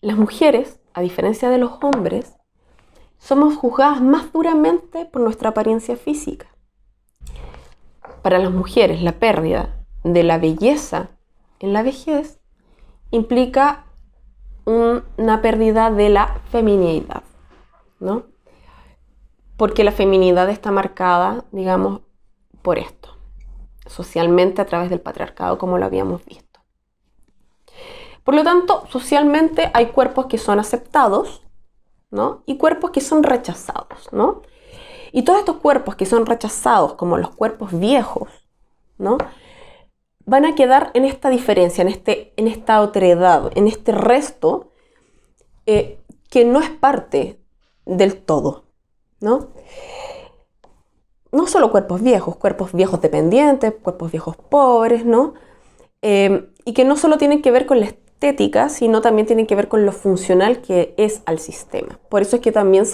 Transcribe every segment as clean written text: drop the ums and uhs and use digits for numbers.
las mujeres, a diferencia de los hombres, somos juzgadas más duramente por nuestra apariencia física. Para las mujeres, la pérdida de la belleza en la vejez implica una pérdida de la feminidad, ¿no? Porque la feminidad está marcada, digamos, por esto, socialmente a través del patriarcado, como lo habíamos visto. Por lo tanto, socialmente hay cuerpos que son aceptados, ¿no? Y cuerpos que son rechazados, ¿no? Y todos estos cuerpos que son rechazados, como los cuerpos viejos, ¿no? Van a quedar en esta diferencia, en esta otredad, en este resto que no es parte del todo, ¿no? No solo cuerpos viejos dependientes, cuerpos viejos pobres, ¿no? Y que no solo tienen que ver con la estética, sino también tienen que ver con lo funcional que es al sistema. Por eso es que también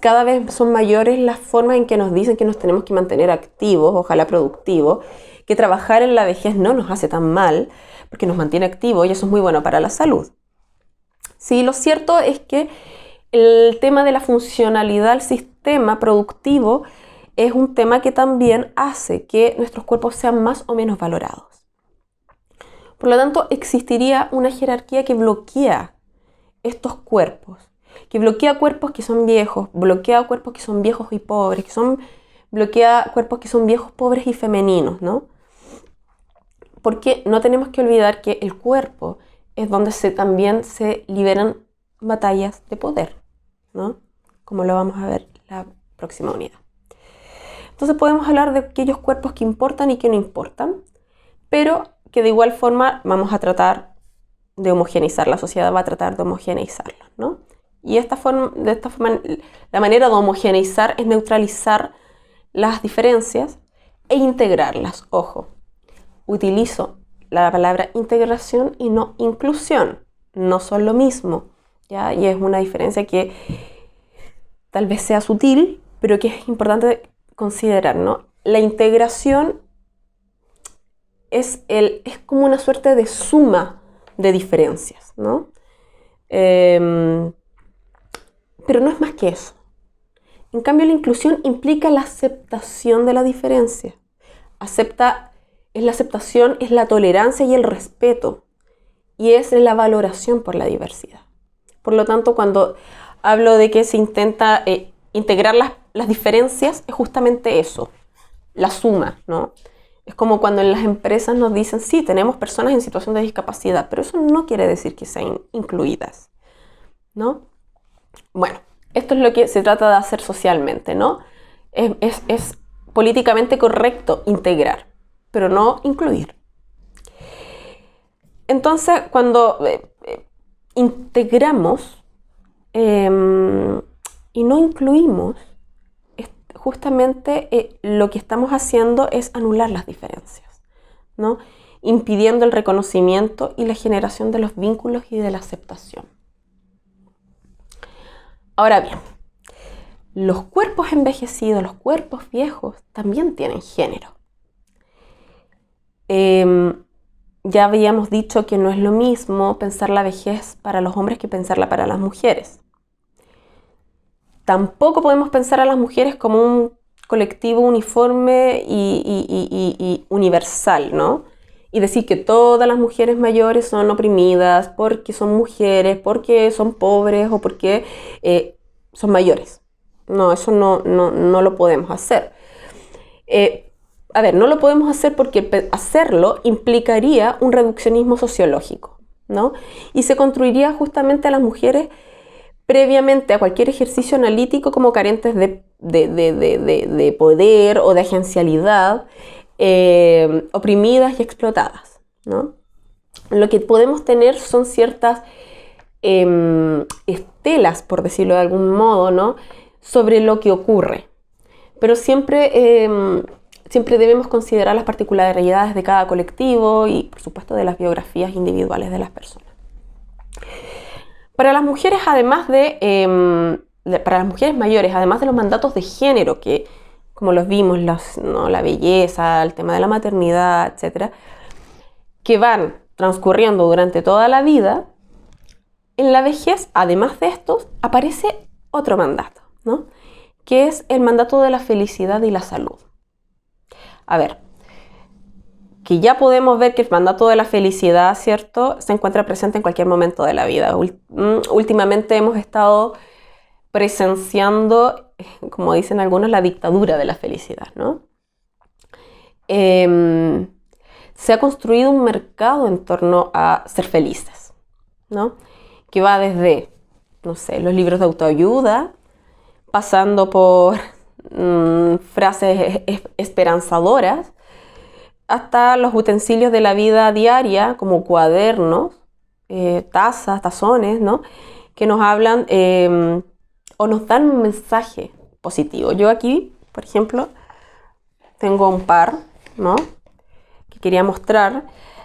cada vez son mayores las formas en que nos dicen que nos tenemos que mantener activos, ojalá productivos, que trabajar en la vejez no nos hace tan mal, porque nos mantiene activos y eso es muy bueno para la salud. Sí, lo cierto es que el tema de la funcionalidad del sistema productivo es un tema que también hace que nuestros cuerpos sean más o menos valorados. Por lo tanto, existiría una jerarquía que bloquea estos cuerpos, que bloquea cuerpos que son viejos, bloquea cuerpos que son viejos y pobres, bloquea cuerpos que son viejos, pobres y femeninos, ¿no? Porque no tenemos que olvidar que el cuerpo es donde también se liberan batallas de poder, ¿no? Como lo vamos a ver en la próxima unidad. Entonces podemos hablar de aquellos cuerpos que importan y que no importan, pero que de igual forma vamos a tratar de homogeneizar, la sociedad va a tratar de homogeneizarlos, ¿no? Y de esta forma, la manera de homogeneizar es neutralizar las diferencias e integrarlas. Ojo, utilizo la palabra integración y no inclusión. No son lo mismo, ¿ya? Y es una diferencia que tal vez sea sutil, pero que es importante considerar, ¿no? La integración es como una suerte de suma de diferencias, ¿no? Pero no es más que eso. En cambio, la inclusión implica la aceptación de la diferencia. La aceptación, es la tolerancia y el respeto. Y es la valoración por la diversidad. Por lo tanto, cuando hablo de que se intenta integrar las diferencias, es justamente eso, la suma, ¿no? Es como cuando en las empresas nos dicen, sí, tenemos personas en situación de discapacidad, pero eso no quiere decir que sean incluidas, ¿no? Bueno, esto es lo que se trata de hacer socialmente, ¿no? Es políticamente correcto integrar, pero no incluir. Entonces, cuando integramos y no incluimos, justamente lo que estamos haciendo es anular las diferencias, ¿no? Impidiendo el reconocimiento y la generación de los vínculos y de la aceptación. Ahora bien, los cuerpos envejecidos, los cuerpos viejos, también tienen género. Ya habíamos dicho que no es lo mismo pensar la vejez para los hombres que pensarla para las mujeres. Tampoco podemos pensar a las mujeres como un colectivo uniforme y universal, ¿no? Y decir que todas las mujeres mayores son oprimidas porque son mujeres, porque son pobres o porque son mayores. No, eso no lo podemos hacer. No lo podemos hacer porque hacerlo implicaría un reduccionismo sociológico, ¿no? Y se construiría justamente a las mujeres previamente a cualquier ejercicio analítico como carentes de poder o de agencialidad, oprimidas y explotadas, ¿no? Lo que podemos tener son ciertas estelas, por decirlo de algún modo, ¿no? Sobre lo que ocurre. Pero siempre debemos considerar las particularidades de cada colectivo y, por supuesto, de las biografías individuales de las personas. Para las mujeres, para las mujeres mayores, además de los mandatos de género, que como los vimos, la belleza, el tema de la maternidad, etcétera, que van transcurriendo durante toda la vida, En la vejez, además de estos, aparece otro mandato, ¿no? Que es el mandato de la felicidad y la salud. A ver, que ya podemos ver que el mandato de la felicidad, ¿cierto?, se encuentra presente en cualquier momento de la vida. Últimamente hemos estado presenciando, como dicen algunos, la dictadura de la felicidad, ¿no? Se ha construido un mercado en torno a ser felices, ¿no? Que va desde, no sé, los libros de autoayuda, pasando por frases esperanzadoras, hasta los utensilios de la vida diaria, como cuadernos, tazas, tazones, ¿no? Que nos hablan o nos dan un mensaje positivo. Yo aquí, por ejemplo, tengo un par, ¿no?, que quería mostrar.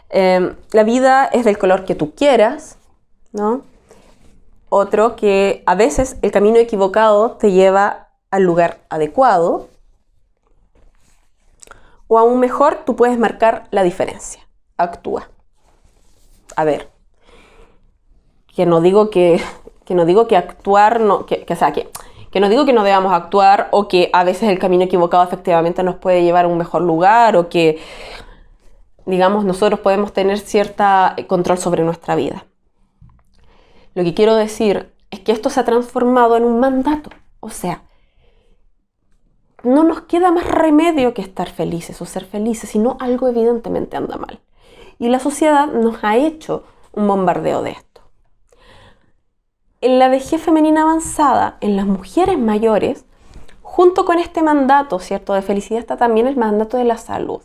La vida es del color que tú quieras, ¿no? Otro que a veces el camino equivocado te lleva al lugar adecuado. O aún mejor, tú puedes marcar la diferencia. Actúa. A ver, que no digo que actuar, que no digo que no debamos actuar, o que a veces el camino equivocado efectivamente nos puede llevar a un mejor lugar, o que, digamos, nosotros podemos tener cierto control sobre nuestra vida. Lo que quiero decir es que esto se ha transformado en un mandato. O sea, no nos queda más remedio que estar felices o ser felices, sino algo evidentemente anda mal. Y la sociedad nos ha hecho un bombardeo de esto. En la vejez femenina avanzada, en las mujeres mayores, junto con este mandato, ¿cierto?, de felicidad, está también el mandato de la salud.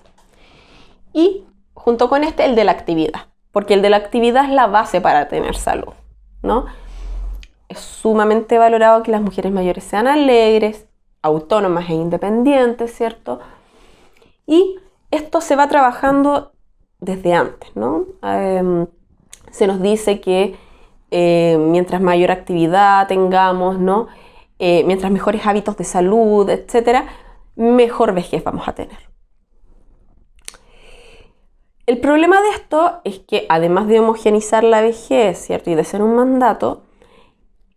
Y junto con el de la actividad, porque el de la actividad es la base para tener salud, ¿no? Es sumamente valorado que las mujeres mayores sean alegres, autónomas e independientes, ¿cierto? Y esto se va trabajando desde antes, ¿no? Se nos dice que mientras mayor actividad tengamos, ¿no?, mientras mejores hábitos de salud, etcétera, mejor vejez vamos a tener. El problema de esto es que, además de homogeneizar la vejez, ¿cierto?, y de ser un mandato,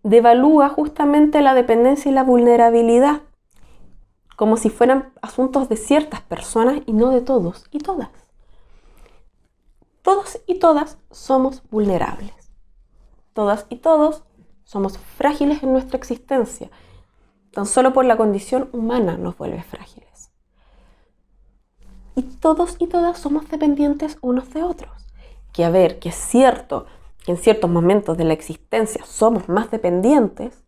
devalúa justamente la dependencia y la vulnerabilidad, como si fueran asuntos de ciertas personas y no de todos y todas. Todos y todas somos vulnerables. Todas y todos somos frágiles en nuestra existencia. Tan solo por la condición humana nos vuelve frágiles. Y todos y todas somos dependientes unos de otros. Que a ver, que es cierto que en ciertos momentos de la existencia somos más dependientes,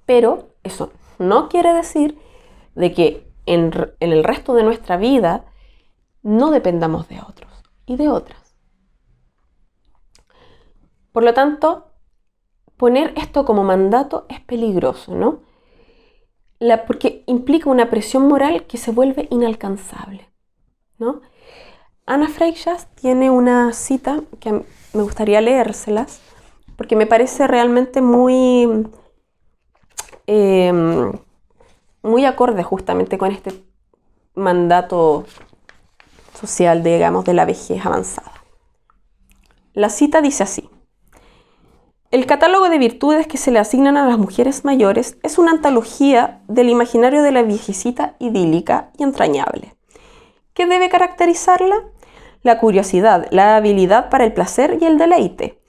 pero eso no quiere decir de que en el resto de nuestra vida no dependamos de otros y de otras. Por lo tanto, poner esto como mandato es peligroso, ¿no? Porque implica una presión moral que se vuelve inalcanzable, ¿no? Ana Freixas tiene una cita que me gustaría leérselas, porque me parece realmente muy acorde justamente con este mandato social, digamos, de la vejez avanzada. La cita dice así: el catálogo de virtudes que se le asignan a las mujeres mayores es una antología del imaginario de la viejecita idílica y entrañable. ¿Qué debe caracterizarla? La curiosidad, la habilidad para el placer y el deleite,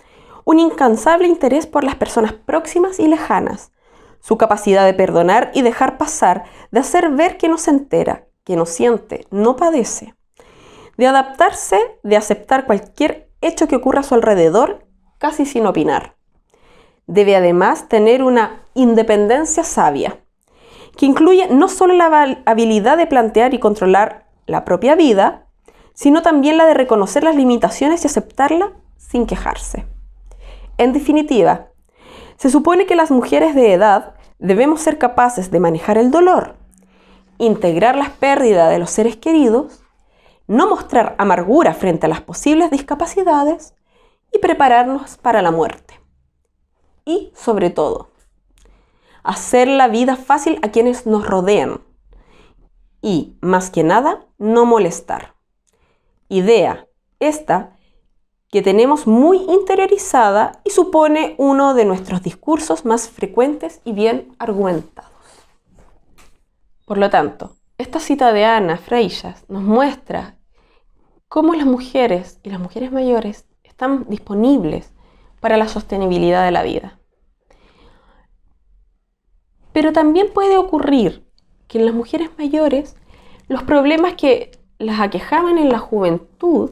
un incansable interés por las personas próximas y lejanas, su capacidad de perdonar y dejar pasar, de hacer ver que no se entera, que no siente, no padece, de adaptarse, de aceptar cualquier hecho que ocurra a su alrededor, casi sin opinar. Debe además tener una independencia sabia, que incluye no solo la habilidad de plantear y controlar la propia vida, sino también la de reconocer las limitaciones y aceptarla sin quejarse. En definitiva, se supone que las mujeres de edad debemos ser capaces de manejar el dolor, integrar las pérdidas de los seres queridos, no mostrar amargura frente a las posibles discapacidades y prepararnos para la muerte. Y, sobre todo, hacer la vida fácil a quienes nos rodean y, más que nada, no molestar. Idea esta que tenemos muy interiorizada y supone uno de nuestros discursos más frecuentes y bien argumentados. Por lo tanto, esta cita de Anna Freixas nos muestra cómo las mujeres y las mujeres mayores están disponibles para la sostenibilidad de la vida. Pero también puede ocurrir que en las mujeres mayores los problemas que las aquejaban en la juventud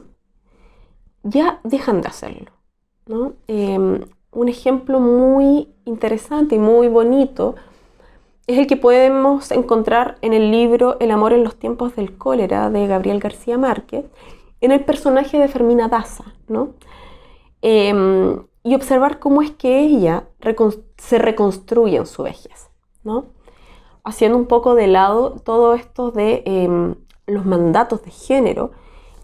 ya dejan de hacerlo, ¿no? Un ejemplo muy interesante y muy bonito es el que podemos encontrar en el libro El amor en los tiempos del cólera de Gabriel García Márquez, en el personaje de Fermina Daza, ¿no? Y observar cómo es que ella se reconstruye en su vejez, ¿no? Haciendo un poco de lado todo esto de los mandatos de género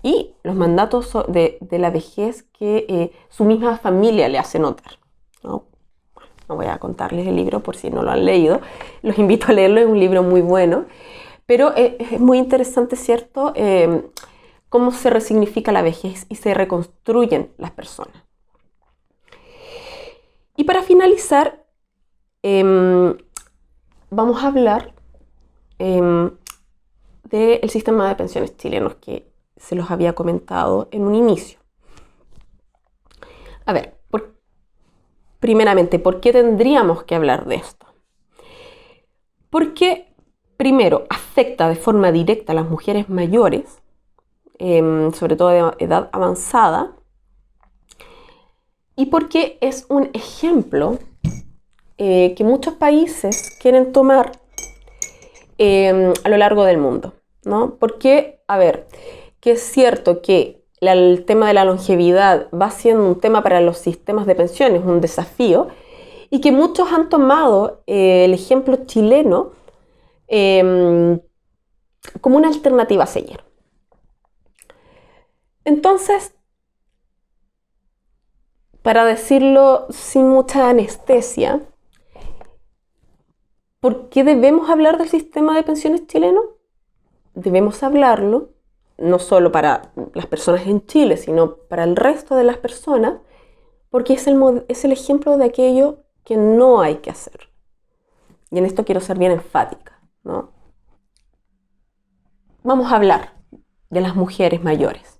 y los mandatos de la vejez que su misma familia le hace notar, ¿no? No voy a contarles el libro por si no lo han leído, los invito a leerlo, es un libro muy bueno, pero es muy interesante, ¿cierto?, cómo se resignifica la vejez y se reconstruyen las personas. Y para finalizar, vamos a hablar del sistema de pensiones chilenos que se los había comentado en un inicio. A ver, primeramente, ¿por qué tendríamos que hablar de esto? Porque, primero, afecta de forma directa a las mujeres mayores, sobre todo de edad avanzada, y porque es un ejemplo que muchos países quieren tomar a lo largo del mundo, ¿no? Porque, a ver, que es cierto que el tema de la longevidad va siendo un tema para los sistemas de pensiones, un desafío, y que muchos han tomado el ejemplo chileno como una alternativa a seguir. Entonces, para decirlo sin mucha anestesia, ¿por qué debemos hablar del sistema de pensiones chileno? Debemos hablarlo no solo para las personas en Chile, sino para el resto de las personas, porque es el ejemplo de aquello que no hay que hacer. Y en esto quiero ser bien enfática, ¿no? Vamos a hablar de las mujeres mayores.